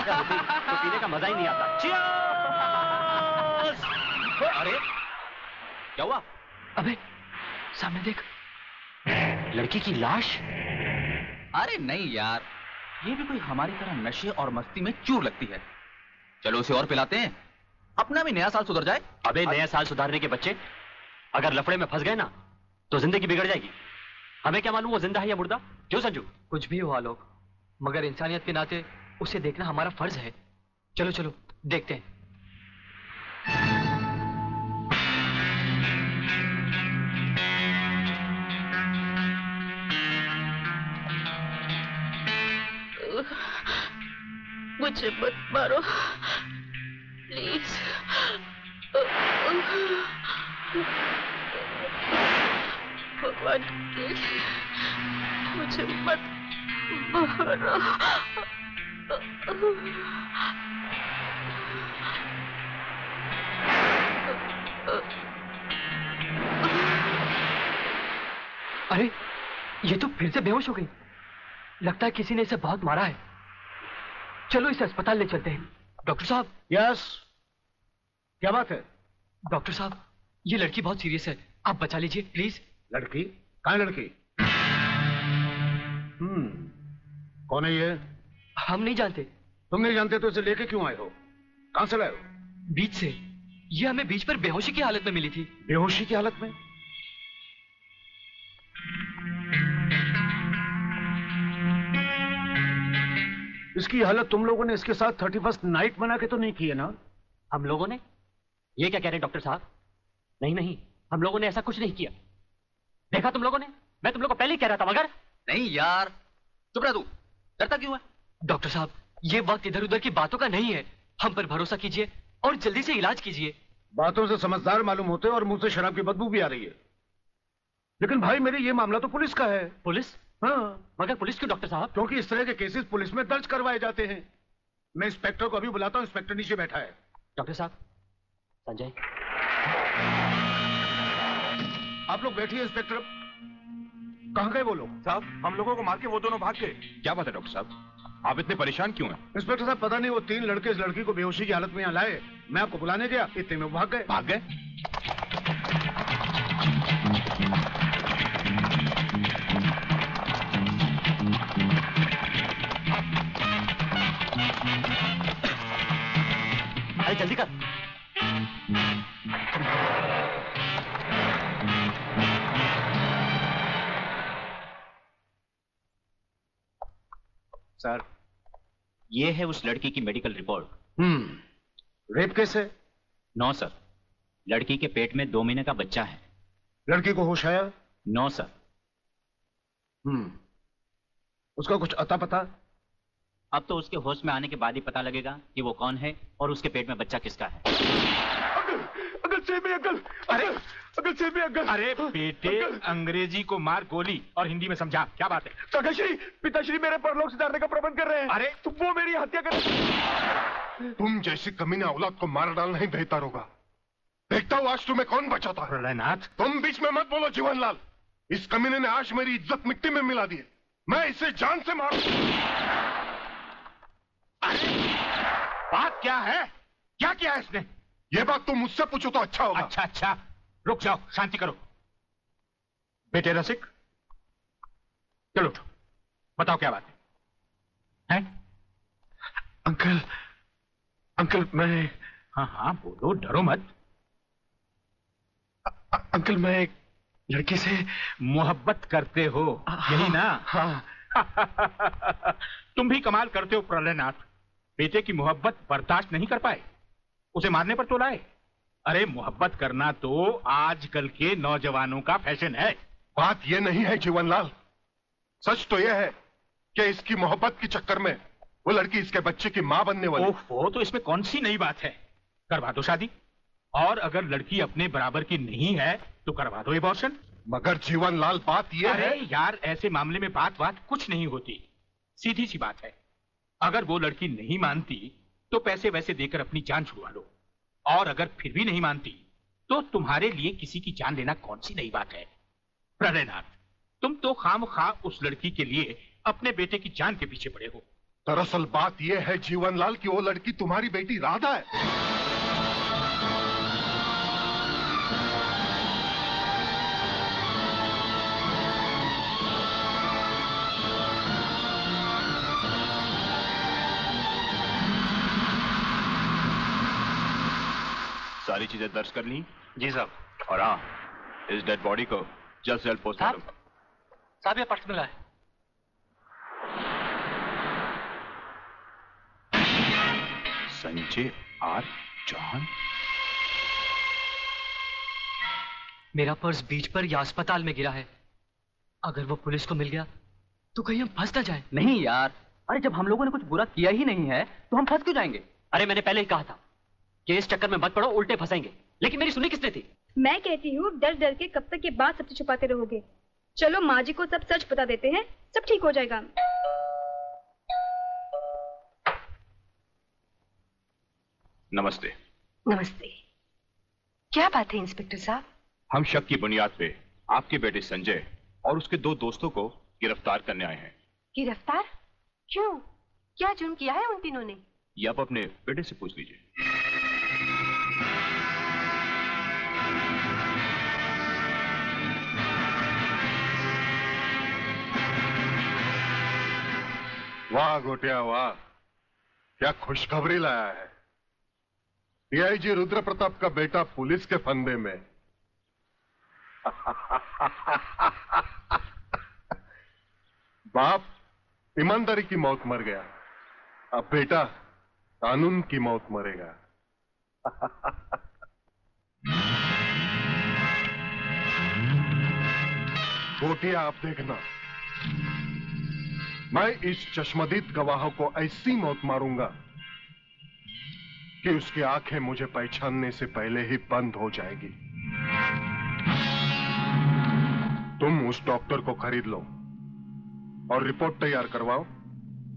अगर होती तो पीने का मजा ही नहीं आता। Cheers! अरे क्या हुआ? अबे सामने देख, लड़की की लाश। अरे नहीं यार, ये भी कोई हमारी तरह नशे और मस्ती में चूर लगती है। चलो उसे और पिलाते हैं, अपना भी नया साल सुधर जाए। अबे नया साल सुधारने के बच्चे अगर लफड़े में फंस गए ना तो जिंदगी बिगड़ जाएगी। हमें क्या मालूम वो जिंदा है या मुर्दा? क्यों संजू? कुछ भी हुआ लोग, मगर इंसानियत के नाते उसे देखना हमारा फर्ज है। चलो चलो देखते हैं। मुझे मत मारो प्लीज। भगवान के लिए मुझे मत मारो। अरे ये तो फिर से बेहोश हो गई। लगता है किसी ने इसे बहुत मारा है। चलो इसे अस्पताल ले चलते हैं। डॉक्टर साहब। यस, क्या बात है? डॉक्टर साहब ये लड़की बहुत सीरियस है, आप बचा लीजिए प्लीज। लड़की? कहाँ है लड़की? कौन है ये? हम नहीं जानते। तुम नहीं जानते तो इसे लेके क्यों आए हो? कहां से लाए हो? बीच से। ये हमें बीच पर बेहोशी की हालत में मिली थी। बेहोशी की हालत में? इसकी हालत तुम लोगों ने इसके साथ 31st नाइट बना के तो नहीं की है ना? हम लोगों ने? ये क्या कह रहे हैं डॉक्टर साहब? नहीं नहीं, हम लोगों ने ऐसा कुछ नहीं किया। देखा तुम लोगों ने? मैं तुम लोगों को पहले ही कह रहा था। मगर नहीं यार, चुप रह तू, डरता क्यों है? डॉक्टर साहब ये वक्त इधर उधर की बातों का नहीं है, हम पर भरोसा कीजिए और जल्दी से इलाज कीजिए। बातों से समझदार मालूम होते और मुंह से शराब की बदबू भी आ रही है। लेकिन भाई मेरे ये मामला तो पुलिस का है। पुलिस? हाँ। मगर पुलिस क्यों डॉक्टर साहब? क्योंकि इस तरह के केसेस पुलिस में दर्ज करवाए जाते हैं। मैं इंस्पेक्टर को अभी बुलाता हूँ, इंस्पेक्टर नीचे बैठा है। डॉक्टर साहब, संजय। आप लोग बैठिए। इंस्पेक्टर कहाँ गए वो लोग? साहब हम लोगों को मार के वो दोनों भाग गए। क्या बात है डॉक्टर साहब, आप इतने परेशान क्यों हैं? इंस्पेक्टर साहब पता नहीं वो 3 लड़के इस लड़की को बेहोशी की हालत में यहाँ लाए। मैं आपको बुलाने गया, इतने में वो भाग गए। भाग गए? अरे जल्दी कर। सर ये है उस लड़की की मेडिकल रिपोर्ट। रेप केस है? नो सर, लड़की के पेट में 2 महीने का बच्चा है। लड़की को होश आया? No sir. उसका कुछ अता पता? अब तो उसके होश में आने के बाद ही पता लगेगा कि वो कौन है और उसके पेट में बच्चा किसका है। Uncle save me uncle. अरे अंकल सेव मी अंकल। अरे बेटे अंग्रेजी को मार गोली और हिंदी में समझा, क्या बात है? काकाश्री, पिताश्री मेरे परलोक सिधारने का प्रबंध कर रहे हैं। अरे तुम वो मेरी हत्या कर। तुम जैसी कमीना औलाद को मार डालना ही बेहतर होगा। देखता हूँ आज तुम्हें कौन बचाता है। प्रलयनाथ तुम बीच में मत बोलो जीवनलाल। इस कमीने ने आज मेरी इज्जत मिट्टी में मिला दी है। मैं इसे जान से मारू। बात क्या है? क्या किया है इसने? ये बात तुम मुझसे पूछो तो अच्छा होगा। अच्छा अच्छा, रुक जाओ, शांति करो। बेटे रसिक, चलो उठो, बताओ क्या बात है? अंकल, अंकल मैं। हाँ हाँ बोलो, डरो मत। अंकल मैं एक लड़की से मोहब्बत करते हो, यही ना? हाँ। तुम भी कमाल करते हो प्रलयनाथ। बेटे की मोहब्बत बर्दाश्त नहीं कर पाए, उसे मारने पर तो लाए। अरे मोहब्बत करना तो आजकल के नौजवानों का फैशन है। बात यह नहीं है जीवनलाल, सच तो यह है कि इसकी मोहब्बत के चक्कर में वो लड़की इसके बच्चे की मां बनने वाली। ओहो, तो इसमें कौन सी नई बात है? करवा दो शादी। और अगर लड़की अपने बराबर की नहीं है तो करवा दो एबॉर्शन। मगर जीवनलाल बात यह है। अरे यार ऐसे मामले में बात कुछ नहीं होती, सीधी सी बात है। अगर वो लड़की नहीं मानती तो पैसे वैसे देकर अपनी जान छुड़वा लो, और अगर फिर भी नहीं मानती तो तुम्हारे लिए किसी की जान लेना कौन सी नई बात है? प्रलयनाथ, तुम तो खामखा उस लड़की के लिए अपने बेटे की जान के पीछे पड़े हो। दरअसल बात यह है जीवनलाल कि वो लड़की तुम्हारी बेटी राधा है। सारी चीजें दर्ज कर ली? जी साहब। और हाँ, इस डेड बॉडी को जल्द से जल्द पोस्टमार्टम। साहब ये पर्स मिला है। संजय आर चौहान। मेरा पर्स बीच पर या अस्पताल में गिरा है। अगर वो पुलिस को मिल गया तो कहीं हम फंस ना जाए। नहीं यार, अरे जब हम लोगों ने कुछ बुरा किया ही नहीं है तो हम फंस क्यों जाएंगे? अरे मैंने पहले ही कहा था कि इस चक्कर में मत पड़ो, उल्टे फंसेंगे। लेकिन मेरी सुनी किसने थी? मैं कहती हूँ डर डर के कब तक ये बात सबसे छुपाते रहोगे। चलो माँ जी को सब सच बता देते हैं, सब ठीक हो जाएगा। नमस्ते। नमस्ते। क्या बात है इंस्पेक्टर साहब? हम शक की बुनियाद पे आपके बेटे संजय और उसके 2 दोस्तों को गिरफ्तार करने आए हैं। गिरफ्तार? क्यों? क्या जुर्म किया है उन तीनों ने? ये आप अपने बेटे से पूछ लीजिए। वाह गोटिया वाह, क्या खुशखबरी लाया है। डीआईजी रुद्र प्रताप का बेटा पुलिस के फंदे में। बाप ईमानदारी की मौत मर गया, अब बेटा कानून की मौत मरेगा। गोटिया आप देखना, मैं इस चश्मदीद गवाह को ऐसी मौत मारूंगा कि उसकी आंखें मुझे पहचानने से पहले ही बंद हो जाएगी। तुम उस डॉक्टर को खरीद लो और रिपोर्ट तैयार करवाओ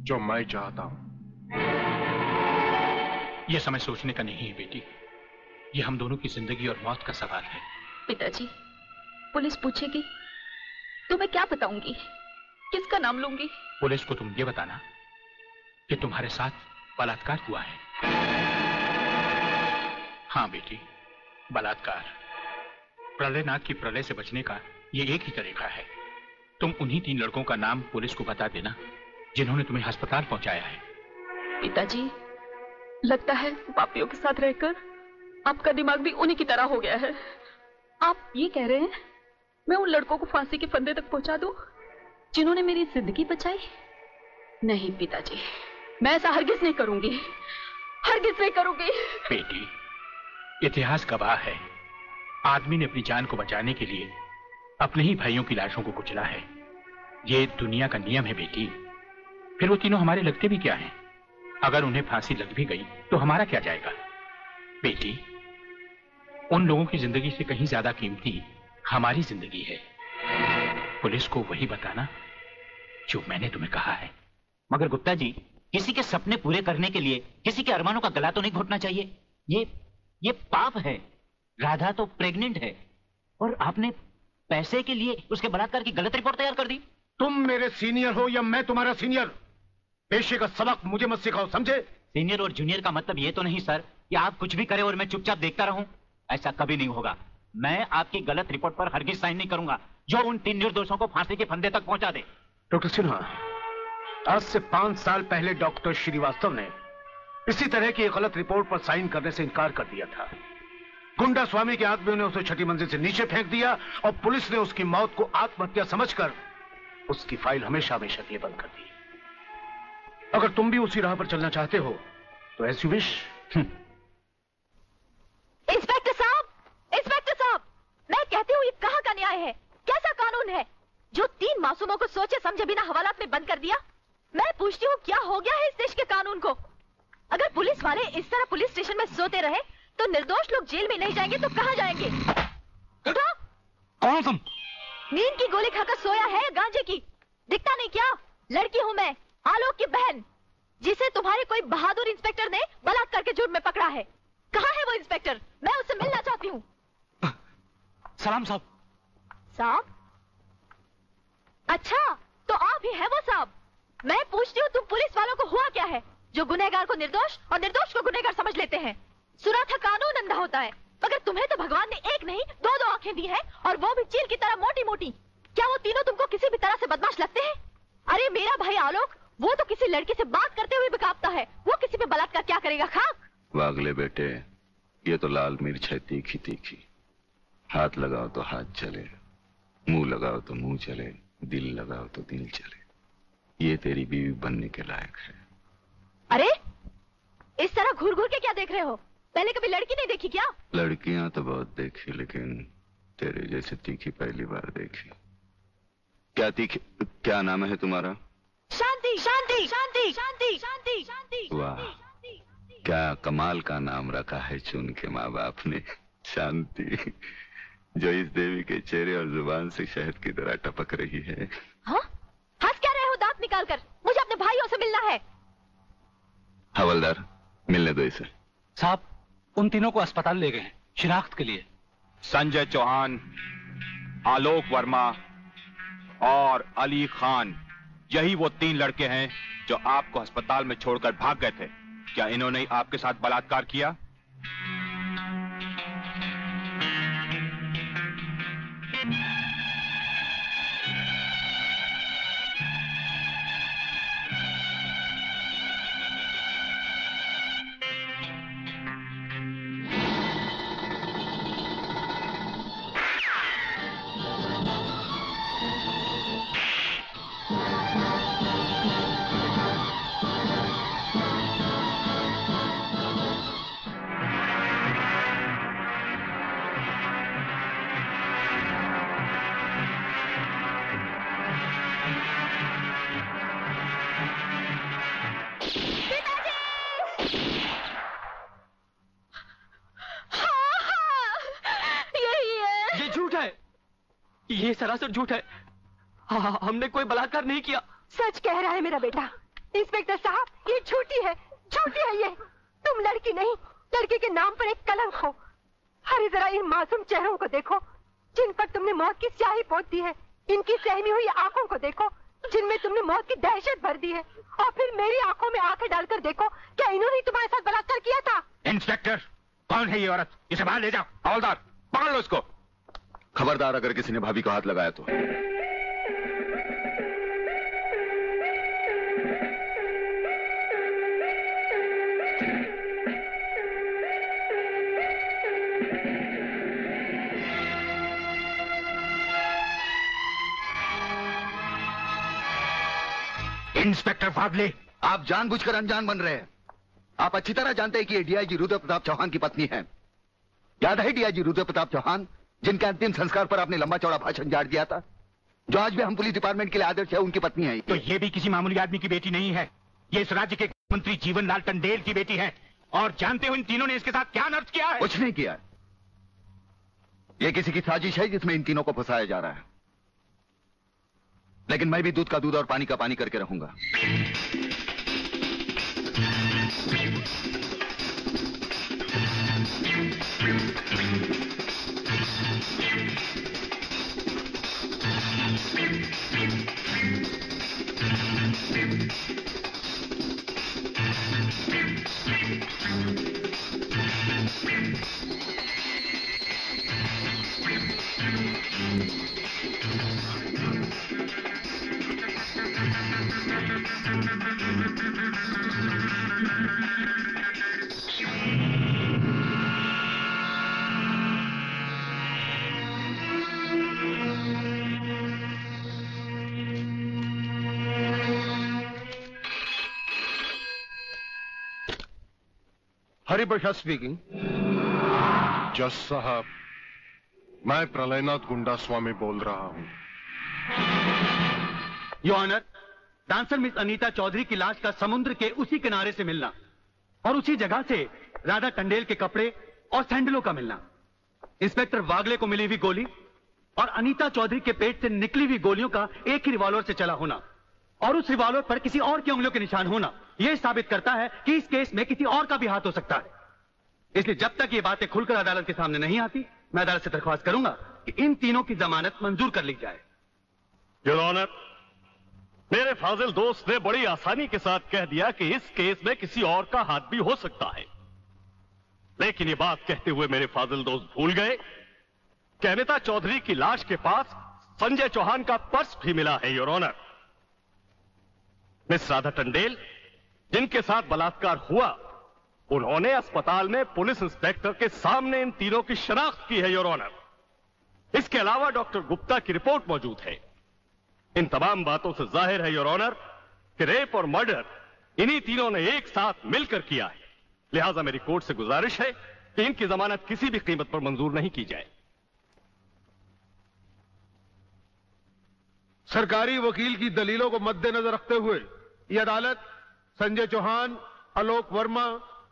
जो मैं चाहता हूं। यह समय सोचने का नहीं है बेटी, यह हम दोनों की जिंदगी और मौत का सवाल है। पिताजी, पुलिस पूछेगी तो मैं क्या बताऊंगी? किसका नाम लूंगी? पुलिस को तुम ये बताना कि तुम्हारे साथ बलात्कार हुआ है। हाँ बेटी, बलात्कार। प्रलयनाथ की प्रलय से बचने का ये एक ही तरीका है। तुम उन्हीं 3 लड़कों का नाम पुलिस को बता देना जिन्होंने तुम्हें अस्पताल पहुंचाया है। पिताजी, लगता है पापियों के साथ रहकर आपका दिमाग भी उन्हीं की तरह हो गया है। आप ये कह रहे हैं मैं उन लड़कों को फांसी के फंदे तक पहुंचा दूं जिन्होंने मेरी जिंदगी बचाई? नहीं पिताजी, मैं ऐसा हरगिज नहीं करूंगी, हरगिज नहीं करूंगी। बेटी, इतिहास गवाह है, आदमी ने अपनी जान को बचाने के लिए अपने ही भाइयों की लाशों को कुचला है। ये दुनिया का नियम है बेटी। फिर वो तीनों हमारे लगते भी क्या हैं? अगर उन्हें फांसी लग भी गई तो हमारा क्या जाएगा? बेटी, उन लोगों की जिंदगी से कहीं ज्यादा कीमती हमारी जिंदगी है। पुलिस को वही बताना जो मैंने तुम्हें कहा है। मगर गुप्ता जी, किसी के सपने पूरे करने के लिए किसी के अरमानों का गला तो नहीं घोटना चाहिए। ये पाप है। राधा तो प्रेग्नेंट है और आपने पैसे के लिए उसके बलात्कार की गलत रिपोर्ट तैयार कर दी। तुम मेरे सीनियर हो या मैं तुम्हारा सीनियर, पेशे का सबक मुझे मत सिखाओ, समझे? सीनियर और जूनियर का मतलब ये तो नहीं सर कि आप कुछ भी करें और मैं चुपचाप देखता रहूं। ऐसा कभी नहीं होगा। मैं आपकी गलत रिपोर्ट पर हरगिज साइन नहीं करूंगा जो उन 3 निर्दोषों को फांसी के फंदे तक पहुंचा दे। डॉक्टर सिन्हा, आज से 5 साल पहले डॉक्टर श्रीवास्तव ने इसी तरह की एक गलत रिपोर्ट पर साइन करने से इनकार कर दिया था। गुंडा स्वामी के आदमियों ने उसे 6ठी मंजिल से नीचे फेंक दिया और पुलिस ने उसकी मौत को आत्महत्या समझकर उसकी फाइल हमेशा हमेशा के लिए बंद कर दी। अगर तुम भी उसी राह पर चलना चाहते हो तो एज यू विश। इंस्पेक्टर साहब, मैं कहती हूँ ये कहाँ का न्याय है? कैसा कानून है जो 3 मासूमों को सोचे समझे बिना हवालात में बंद कर दिया? मैं पूछती हूँ क्या हो गया है इस देश के कानून को? अगर पुलिस वाले इस तरह पुलिस स्टेशन में सोते रहे तो निर्दोष लोग जेल में नहीं जाएंगे तो कहाँ जाएंगे? उठो! कौन तुम? नींद की गोली खाकर सोया है गांजे की? दिखता नहीं क्या? लड़की हूँ मैं, आलोक की बहन, जिसे तुम्हारे कोई बहादुर इंस्पेक्टर ने बलात्कार के जुर्म में पकड़ा है। कहाँ है वो इंस्पेक्टर? मैं उससे मिलना चाहती हूँ। सलाम साहब। साहब? अच्छा, तो आप ही है वो साहब। मैं पूछती हूँ, तुम पुलिस वालों को हुआ क्या है जो गुनहगार को निर्दोष और निर्दोष को गुनहगार समझ लेते हैं? सुना था कानून अंधा होता है, मगर तुम्हें तो भगवान ने एक नहीं दो दो आंखें दी है, और वो भी चील की तरह मोटी मोटी। क्या वो तीनों तुमको किसी भी तरह से बदमाश लगते हैं? अरे मेरा भाई आलोक, वो तो किसी लड़की से बात करते हुए भी कांपता है, वो किसी पे बलात्कार क्या करेगा? खाक। वागले बेटे, ये तो लाल मिर्च है तीखी तीखी। हाथ लगाओ तो हाथ चले, मुंह लगाओ तो मुंह चले, दिल लगाओ तो दिल चले। ये तेरी बीवी बनने के लायक है। अरे इस तरह घूर घूर के क्या देख रहे हो? पहले कभी लड़की नहीं देखी क्या? लड़कियां तो बहुत देखी, लेकिन तेरे जैसे तीखी पहली बार देखी। क्या तीखी? क्या नाम है तुम्हारा? शांति शांति शांति शांति शांति शांति। वाह, क्या कमाल का नाम रखा है चुन के माँ बाप ने, शांति, जो इस देवी के चेहरे और जुबान से शहद की तरह टपक रही है। हाँ? हंस क्या रहे हो दांत निकाल कर? मुझे अपने भाइयों से मिलना है। हवलदार, मिलने दो इसे। साहब, उन तीनों को अस्पताल ले गए हैं शिनाख्त के लिए। संजय चौहान, आलोक वर्मा और अली खान, यही वो 3 लड़के हैं जो आपको अस्पताल में छोड़कर भाग गए थे। क्या इन्होंने आपके साथ बलात्कार किया? ये सरासर झूठ है। हाँ, हमने कोई बलात्कार नहीं किया। सच कह रहा है मेरा बेटा। इंस्पेक्टर साहब, ये झूठी है ये। तुम लड़की नहीं, लड़की के नाम पर एक कलंक हो। अरे जरा इन मासूम चेहरों को देखो जिन पर तुमने मौत की स्याही पोत दी है। इनकी सहमी हुई आंखों को देखो जिनमें तुमने मौत की दहशत भर दी है। और फिर मेरी आंखों में आंखें डालकर देखो, क्या इन्होंने तुम्हारे साथ बलात्कार किया था? इंस्पेक्टर, कौन है ये औरत? इसे बाहर ले जाओ। हवलदार, पकड़ लो इसको। खबरदार, अगर किसी ने भाभी को हाथ लगाया तो। इंस्पेक्टर फागले, आप जानबूझकर अनजान बन रहे हैं। आप अच्छी तरह जानते हैं कि ये डीआईजी रुद्र प्रताप चौहान की पत्नी है। याद है डीआईजी रुद्र प्रताप चौहान, जिनके अंतिम संस्कार पर आपने लंबा चौड़ा भाषण झाड़ दिया था, जो आज भी हम पुलिस डिपार्टमेंट के लिए आदर्श है, उनकी पत्नी है। तो ये भी किसी मामूली आदमी की बेटी नहीं है, ये इस राज्य के मंत्री जीवनलाल टंडेल की बेटी है। और जानते हो इन तीनों ने इसके साथ क्या नर्क किया है? कुछ नहीं किया। ये किसी की साजिश है जिसमें इन तीनों को फंसाया जा रहा है। लेकिन मैं भी दूध का दूध और पानी का पानी करके रहूंगा। हरिप्रसाद स्पीकिंग। जज साहब, मैं प्रलयनाथ गुंडा स्वामी बोल रहा हूं। Your honour, dancer miss Anita Chaudhary की लाश का समुद्र के उसी किनारे से मिलना और उसी जगह से राधा टंडेल के कपड़े और सैंडलों का मिलना, इंस्पेक्टर वागले को मिली हुई गोली और अनीता चौधरी के पेट से निकली हुई गोलियों का एक ही रिवॉल्वर से चला होना और उस रिवॉल्वर पर किसी और की उंगलियों के निशान होना, यह साबित करता है कि इस केस में किसी और का भी हाथ हो सकता है। इसलिए जब तक ये बातें खुलकर अदालत के सामने नहीं आती, मैं अदालत से दरख्वास्त करूंगा कि इन तीनों की जमानत मंजूर कर ली जाए। योर ऑनर, मेरे फाजिल दोस्त ने बड़ी आसानी के साथ कह दिया कि इस केस में किसी और का हाथ भी हो सकता है। लेकिन ये बात कहते हुए मेरे फाजिल दोस्त भूल गए कि अमिता चौधरी की लाश के पास संजय चौहान का पर्स भी मिला है, your honour. Miss Radha Tandel जिनके साथ बलात्कार हुआ, उन्होंने अस्पताल में पुलिस इंस्पेक्टर के सामने इन तीनों की शनाख्त की है, योर ऑनर। इसके अलावा डॉक्टर गुप्ता की रिपोर्ट मौजूद है। इन तमाम बातों से जाहिर है, योर ऑनर, कि रेप और मर्डर इन्हीं तीनों ने एक साथ मिलकर किया है। लिहाजा मेरी कोर्ट से गुजारिश है कि इनकी जमानत किसी भी कीमत पर मंजूर नहीं की जाए। सरकारी वकील की दलीलों को मद्देनजर रखते हुए यह अदालत संजय चौहान, आलोक वर्मा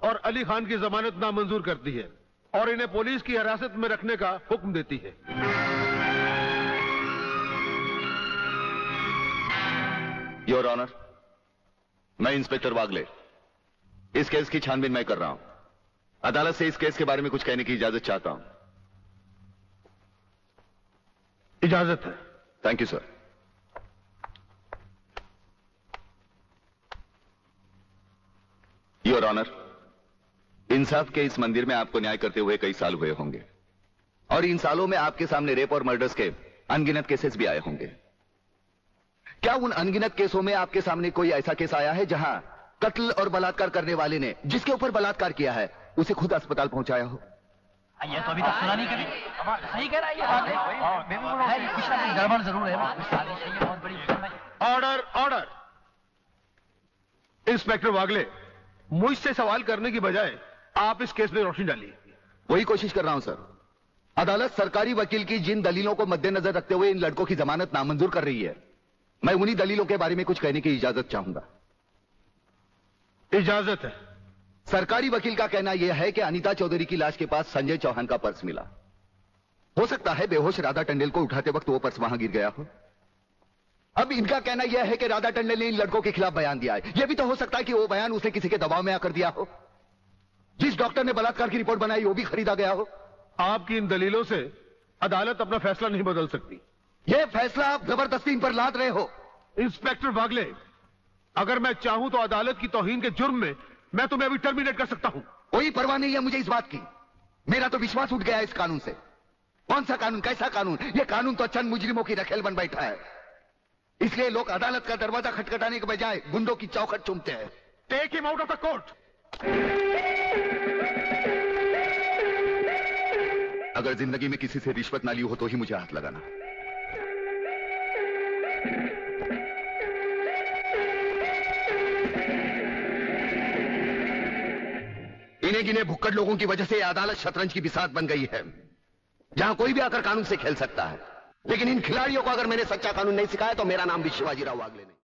और अली खान की जमानत नामंजूर करती है और इन्हें पुलिस की हिरासत में रखने का हुक्म देती है। योर ऑनर, मैं इंस्पेक्टर वागले इस केस की छानबीन मैं कर रहा हूं। अदालत से इस केस के बारे में कुछ कहने की इजाजत चाहता हूं। इजाजत है। Thank you sir. Your honour, इंसाफ के इस मंदिर में आपको न्याय करते हुए कई साल हुए होंगे और इन सालों में आपके सामने रेप और मर्डर्स के अनगिनत केसेस भी आए होंगे। क्या उन अनगिनत केसों में आपके सामने कोई ऐसा केस आया है जहां कत्ल और बलात्कार करने वाले ने जिसके ऊपर बलात्कार किया है उसे खुद अस्पताल पहुंचाया हो? ये तो अभी तक सुना नहीं कभी। सही कह रहा है ये कुछ ना गड़बड़ जरूर है। बहुत बड़ी ऑर्डर, ऑर्डर। इंस्पेक्टर वागले, मुझसे सवाल करने की बजाय आप इस केस में रोशनी डालिए। वही कोशिश कर रहा हूं सर। अदालत सरकारी वकील की जिन दलीलों को मद्देनजर रखते हुए इन लड़कों की जमानत नामंजूर कर रही है, मैं उन्हीं दलीलों के बारे में कुछ कहने की इजाजत चाहूंगा। इजाजत है। सरकारी वकील का कहना यह है कि अनीता चौधरी की लाश के पास संजय चौहान का पर्स मिला। हो सकता है बेहोश राधा टंडेल को उठाते वक्त वो पर्स वहां गिर गया हो। अब इनका कहना यह है कि राधा टंडेल ने इन लड़कों के खिलाफ बयान दिया है। यह भी तो हो सकता है कि वो बयान उसे किसी के दबाव में आकर दिया हो। जिस डॉक्टर ने बलात्कार की रिपोर्ट बनाई वो भी खरीदा गया हो। आपकी इन दलीलों से अदालत अपना फैसला नहीं बदल सकती। यह फैसला आप जबरदस्ती इन पर लाद रहे हो। इंस्पेक्टर वागले, अगर मैं चाहूं तो अदालत की तौहीन के जुर्म में मैं तुम्हें अभी टर्मिनेट कर सकता हूं। कोई परवाह नहीं है मुझे इस बात की। मेरा तो विश्वास उठ गया है इस कानून से। कौन सा कानून, कैसा कानून? यह कानून तो चंद मुजरिमों की रखेल बन बैठा है। इसलिए लोग अदालत का दरवाजा खटखटाने के बजाय गुंडों की चौखट चूमते हैं। Take him out of the court. अगर जिंदगी में किसी से रिश्वत ना ली हो तो ही मुझे हाथ लगाना। इन्हें गिने भुक्कड़ लोगों की वजह से अदालत शतरंज की बिसात बन गई है, जहां कोई भी आकर कानून से खेल सकता है। लेकिन इन खिलाड़ियों को अगर मैंने सच्चा कानून नहीं सिखाया तो मेरा नाम भी शिवाजी राव वागले नहीं।